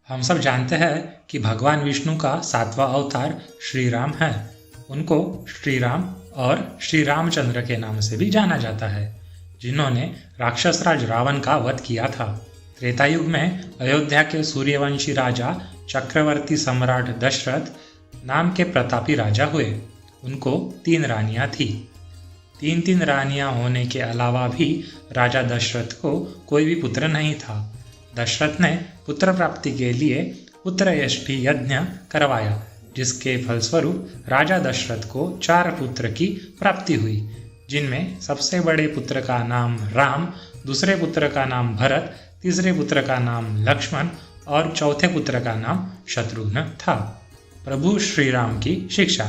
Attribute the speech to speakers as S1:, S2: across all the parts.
S1: हम सब जानते हैं कि भगवान विष्णु का 7वां अवतार श्री राम है। उनको श्री राम और श्री रामचंद्र के नाम से भी जाना जाता है, जिन्होंने राक्षस राज रावण का वध किया था। त्रेता युग में अयोध्या के सूर्यवंशी राजा चक्रवर्ती सम्राट दशरथ नाम के प्रतापी राजा हुए। उनको 3 रानियां थी। तीन रानियां होने के अलावा भी राजा दशरथ को कोई भी पुत्र नहीं था। दशरथ ने पुत्र प्राप्ति के लिए पुत्रयष्टि यज्ञ करवाया, जिसके फलस्वरूप राजा दशरथ को 4 पुत्र की प्राप्ति हुई, जिनमें सबसे बड़े पुत्र का नाम राम, दूसरे पुत्र का नाम भरत, तीसरे पुत्र का नाम लक्ष्मण और चौथे पुत्र का नाम शत्रुघ्न था। प्रभु श्री राम की शिक्षा।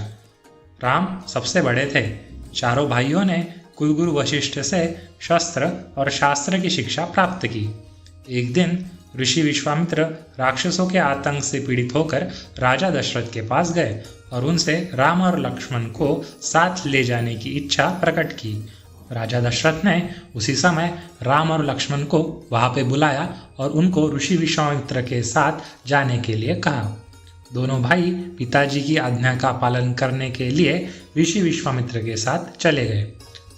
S1: राम सबसे बड़े थे। चारों भाइयों ने कुलगुरु वशिष्ठ से शस्त्र और शास्त्र की शिक्षा प्राप्त की। एक दिन ऋषि विश्वामित्र राक्षसों के आतंक से पीड़ित होकर राजा दशरथ के पास गए और उनसे राम और लक्ष्मण को साथ ले जाने की इच्छा प्रकट की। राजा दशरथ ने उसी समय राम और लक्ष्मण को वहां पे बुलाया और उनको ऋषि विश्वामित्र के साथ जाने के लिए कहा। दोनों भाई पिताजी की आज्ञा का पालन करने के लिए ऋषि विश्वामित्र के साथ चले गए।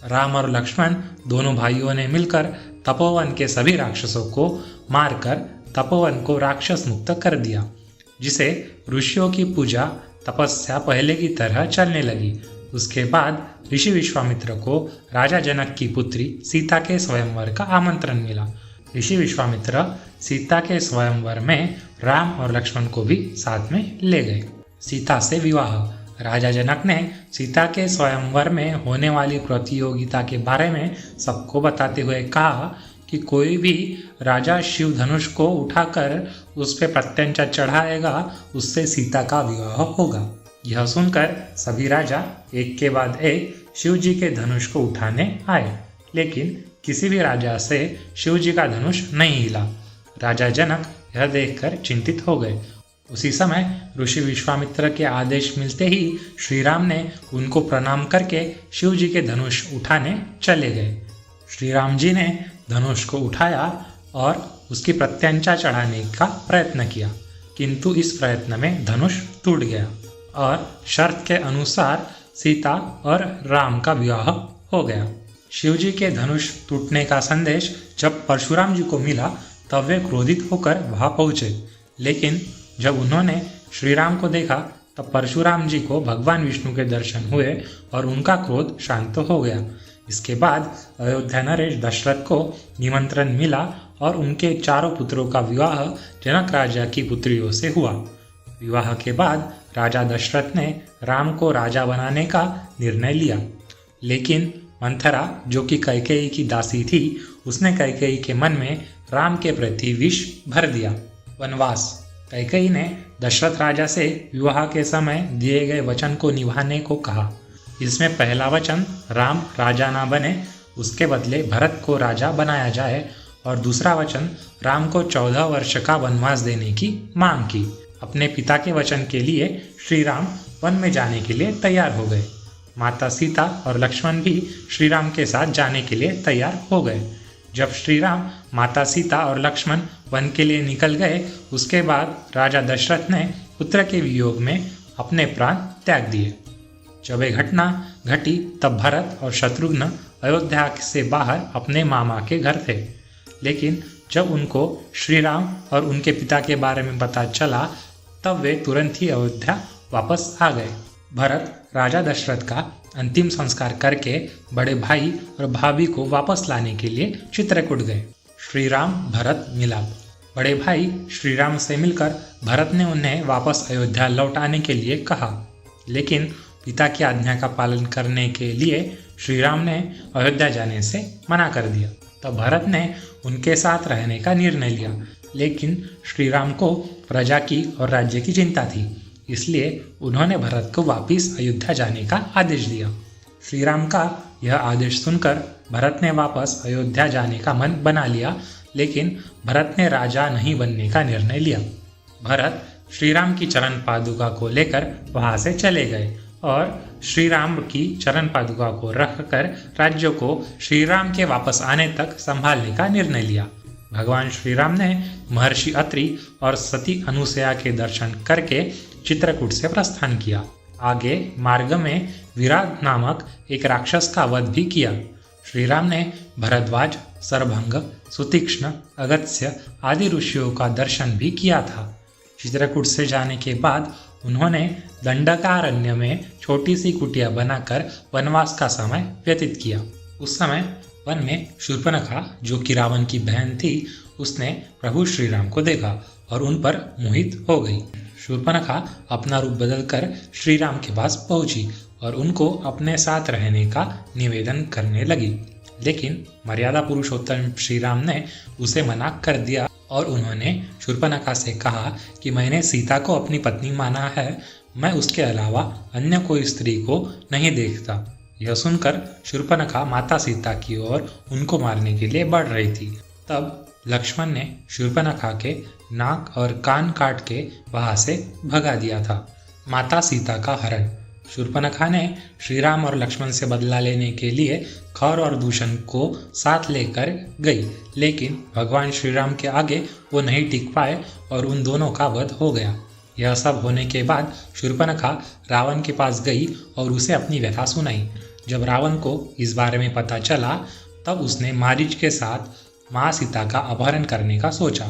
S1: राम और लक्ष्मण दोनों भाइयों ने मिलकर तपोवन के सभी राक्षसों को मारकर तपोवन को राक्षस मुक्त कर दिया, जिसे ऋषियों की पूजा तपस्या पहले की तरह चलने लगी। उसके बाद ऋषि विश्वामित्र को राजा जनक की पुत्री सीता के स्वयंवर का आमंत्रण मिला। ऋषि विश्वामित्र सीता के स्वयंवर में राम और लक्ष्मण को भी साथ में ले गए। सीता से विवाह। राजा जनक ने सीता के स्वयंवर में होने वाली प्रतियोगिता के बारे में सबको बताते हुए कहा कि कोई भी राजा शिव धनुष को उठाकर उस पर प्रत्यंचा चढ़ाएगा, उससे सीता का विवाह होगा। यह सुनकर सभी राजा एक के बाद एक शिव जी के धनुष को उठाने आए, लेकिन किसी भी राजा से शिव जी का धनुष नहीं हिला। राजा जनक यह देखकर चिंतित हो गए। उसी समय ऋषि विश्वामित्र के आदेश मिलते ही श्री राम ने उनको प्रणाम करके शिव जी के धनुष उठाने चले गए। श्री राम जी ने धनुष को उठाया और उसकी प्रत्यंचा चढ़ाने का प्रयत्न किया, किंतु इस प्रयत्न में धनुष टूट गया और शर्त के अनुसार सीता और राम का विवाह हो गया। शिव जी के धनुष टूटने का संदेश जब परशुराम जी को मिला तब वे क्रोधित होकर वहां पहुंचे, लेकिन जब उन्होंने श्री राम को देखा तब परशुराम जी को भगवान विष्णु के दर्शन हुए और उनका क्रोध शांत हो गया। इसके बाद अयोध्या नरेश दशरथ को निमंत्रण मिला और उनके 4 पुत्रों का विवाह जनक राजा की पुत्रियों से हुआ। विवाह के बाद राजा दशरथ ने राम को राजा बनाने का निर्णय लिया, लेकिन मंथरा, जो कि कैकेयी की दासी थी, उसने कैकेयी के मन में राम के प्रति विष भर दिया। वनवास। कैकेयी ने दशरथ राजा से विवाह के समय दिए गए वचन को निभाने को कहा। इसमें पहला वचन राम राजा ना बने, उसके बदले भरत को राजा बनाया जाए, और दूसरा वचन राम को 14 वर्ष का वनवास देने की मांग की। अपने पिता के वचन के लिए श्री राम वन में जाने के लिए तैयार हो गए। माता सीता और लक्ष्मण भी श्री राम के साथ जाने के लिए तैयार हो गए। जब श्री राम, माता सीता और लक्ष्मण वन के लिए निकल गए, उसके बाद राजा दशरथ ने पुत्र के वियोग में अपने प्राण त्याग दिए। जब ये घटना घटी तब भरत और शत्रुघ्न अयोध्या से बाहर अपने मामा के घर थे, लेकिन जब उनको श्री राम और उनके पिता के बारे में पता चला तब वे तुरंत ही अयोध्या वापस आ गए। भरत राजा दशरथ का अंतिम संस्कार करके बड़े भाई और भाभी को वापस लाने के लिए चित्रकूट गए। श्री राम भरत मिलाप। बड़े भाई श्री राम से मिलकर भरत ने उन्हें वापस अयोध्या लौट आने के लिए कहा, लेकिन पिता की आज्ञा का पालन करने के लिए श्री राम ने अयोध्या जाने से मना कर दिया। तब भरत ने उनके साथ रहने का निर्णय लिया, लेकिन श्री राम को प्रजा की और राज्य की चिंता थी, इसलिए उन्होंने भरत को वापस अयोध्या जाने का आदेश दिया। श्री राम का यह आदेश सुनकर भरत ने वापस अयोध्या जाने का मन बना लिया, लेकिन भरत ने राजा नहीं बनने का निर्णय लिया। भरत श्री राम की चरण पादुका को लेकर वहां से चले गए और श्री राम की चरण पादुका को रखकर राज्य को श्री राम के वापस आने तक संभालने का निर्णय लिया। भगवान श्री राम ने महर्षि अत्रि और सती अनुसया के दर्शन करके चित्रकूट से प्रस्थान किया। आगे मार्ग में विराट नामक एक राक्षस का वध भी किया। श्री राम ने भरद्वाज, सरभंग, सुतीक्ष्ण, अगस्त्य आदि ऋषियों का दर्शन भी किया था। चित्रकूट से जाने के बाद उन्होंने दंडकारण्य में छोटी सी कुटिया बनाकर वनवास का समय व्यतीत किया। उस समय वन में शूर्पणखा, जो कि रावण की बहन थी, उसने प्रभु श्री राम को देखा और उन पर मोहित हो गई। शूर्पणखा अपना रूप बदलकर श्री राम के पास पहुंची और उनको अपने साथ रहने का निवेदन करने लगी, लेकिन मर्यादा पुरुषोत्तम श्री राम ने उसे मना कर दिया और उन्होंने शूर्पणखा से कहा कि मैंने सीता को अपनी पत्नी माना है, मैं उसके अलावा अन्य कोई स्त्री को नहीं देखता। यह सुनकर शूर्पणखा माता सीता की ओर उनको मारने के लिए बढ़ रही थी। तब लक्ष्मण ने शूर्पणखा के नाक और कान काट के वहां से भगा दिया था। माता सीता का हरण। शूर्पणखा ने श्री राम और लक्ष्मण से बदला लेने के लिए खर और दूषण को साथ लेकर गई, लेकिन भगवान श्री राम के आगे वो नहीं टिक पाए और उन दोनों का वध हो गया। यह सब होने के बाद शूर्पणखा रावण के पास गई और उसे अपनी व्यथा सुनाई। जब रावण को इस बारे में पता चला तब उसने मारीच के साथ माँ सीता का अपहरण करने का सोचा।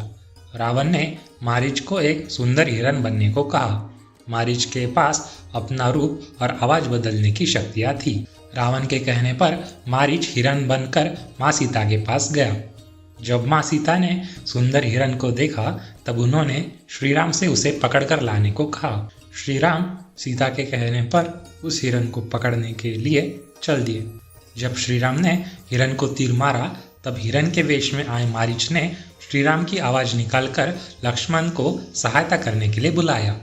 S1: रावण ने मारीच को एक सुंदर हिरण बनने को कहा। मारीच के पास अपना रूप और आवाज बदलने की शक्तियां थी। रावण के कहने पर मारीच हिरण बनकर माँ सीता के पास गया। जब माँ सीता ने सुंदर हिरण को देखा तब उन्होंने श्री राम से उसे पकड़कर लाने को कहा। श्री राम सीता के कहने पर उस हिरण को पकड़ने के लिए चल दिए। जब श्री राम ने हिरण को तीर मारा तब हिरण के वेश में आए मारीच ने श्री राम की आवाज निकालकर लक्ष्मण को सहायता करने के लिए बुलाया।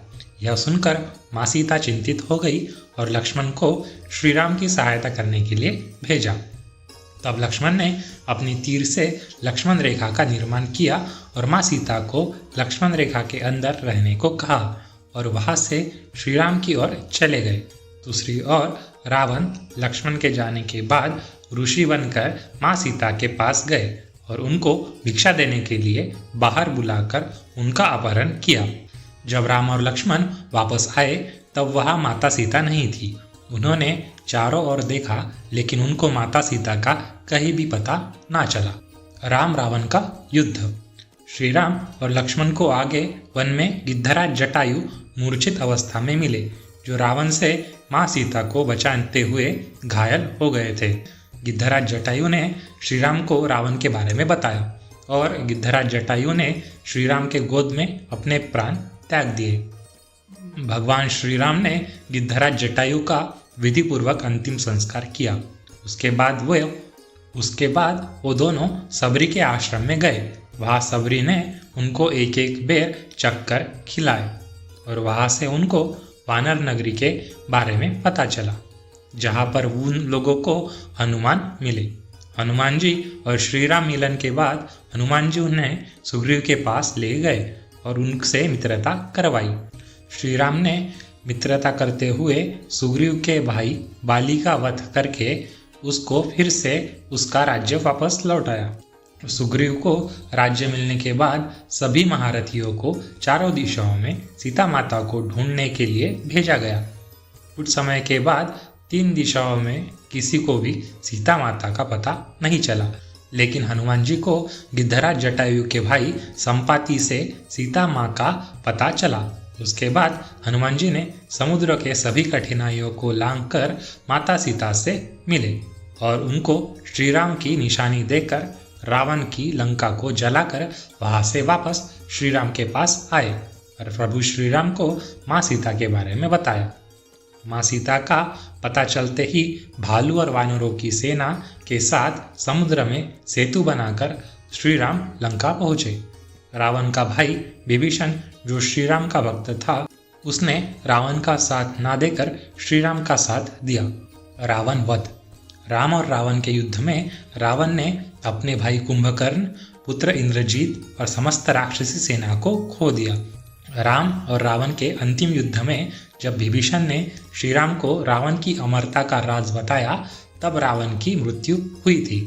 S1: यह सुनकर माँ सीता चिंतित हो गई और लक्ष्मण को श्री राम की सहायता करने के लिए भेजा। तब लक्ष्मण ने अपनी तीर से लक्ष्मण रेखा का निर्माण किया और माँ सीता को लक्ष्मण रेखा के अंदर रहने को कहा और वहां से श्री राम की ओर चले गए। दूसरी ओर रावण लक्ष्मण के जाने के बाद ऋषि बनकर माँ सीता के पास गए और उनको भिक्षा देने के लिए बाहर बुलाकर उनका अपहरण किया। जब राम और लक्ष्मण वापस आए तब वहां माता सीता नहीं थी। उन्होंने चारों ओर देखा लेकिन उनको माता सीता का कहीं भी पता ना चला। राम रावण का युद्ध। श्री राम और लक्ष्मण को आगे वन में गिद्धराज जटायु मूर्छित अवस्था में मिले, जो रावण से माँ सीता को बचाते हुए घायल हो गए थे। गिद्धराज जटायु ने श्री राम को रावण के बारे में बताया और गिद्धराज जटायु ने श्री राम के गोद में अपने प्राण त्याग दिए। भगवान श्री राम ने गिद्धराज जटायु का विधि पूर्वक अंतिम संस्कार किया। उसके बाद वो दोनों सबरी के आश्रम में गए। वहां सबरी ने उनको एक एक बेर चक्कर खिलाए और वहां से उनको वानर नगरी के बारे में पता चला, जहां पर उन लोगों को हनुमान मिले। हनुमान जी और श्री राम मिलन के बाद हनुमान जी उन्हें सुग्रीव के पास ले गए और उनसे मित्रता करवाई। श्री राम ने मित्रता करते हुए सुग्रीव के भाई बाली का वध करके उसको फिर से उसका राज्य वापस लौटाया। सुग्रीव को राज्य मिलने के बाद सभी महारथियों को चारों दिशाओं में सीता माता को ढूंढने के लिए भेजा गया। कुछ समय के बाद 3 दिशाओं में किसी को भी सीता माता का पता नहीं चला, लेकिन हनुमान जी को गिद्धराज जटायु के भाई संपाति से सीता माँ का पता चला। उसके बाद हनुमान जी ने समुद्र के सभी कठिनाइयों को लांघकर माता सीता से मिले और उनको श्री राम की निशानी देकर रावण की लंका को जलाकर वहां से वापस श्री राम के पास आए और प्रभु श्री राम को माँ सीता के बारे में बताया। माँ सीता का पता चलते ही भालू और वानरों की सेना के साथ समुद्र में सेतु बनाकर श्री राम लंका पहुंचे। रावण का भाई विभीषण, जो श्री राम का भक्त था, उसने रावण का साथ ना देकर श्री राम का साथ दिया। रावण वध। राम और रावण के युद्ध में रावण ने अपने भाई कुंभकर्ण, पुत्र इंद्रजीत और समस्त राक्षसी सेना को खो दिया। राम और रावण के अंतिम युद्ध में जब विभीषण ने श्री राम को रावण की अमरता का राज बताया तब रावण की मृत्यु हुई थी।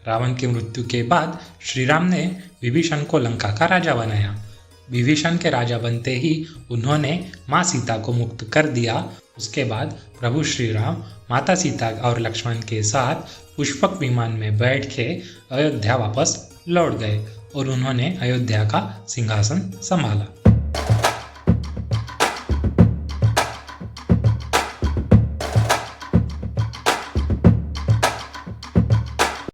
S1: रावण की मृत्यु के बाद श्री राम ने विभीषण को लंका का राजा बनाया। विभीषण के राजा बनते ही उन्होंने माँ सीता को मुक्त कर दिया। उसके बाद प्रभु श्री राम माता सीता और लक्ष्मण के साथ पुष्पक विमान में बैठ के अयोध्या वापस लौट गए और उन्होंने अयोध्या का सिंहासन संभाला।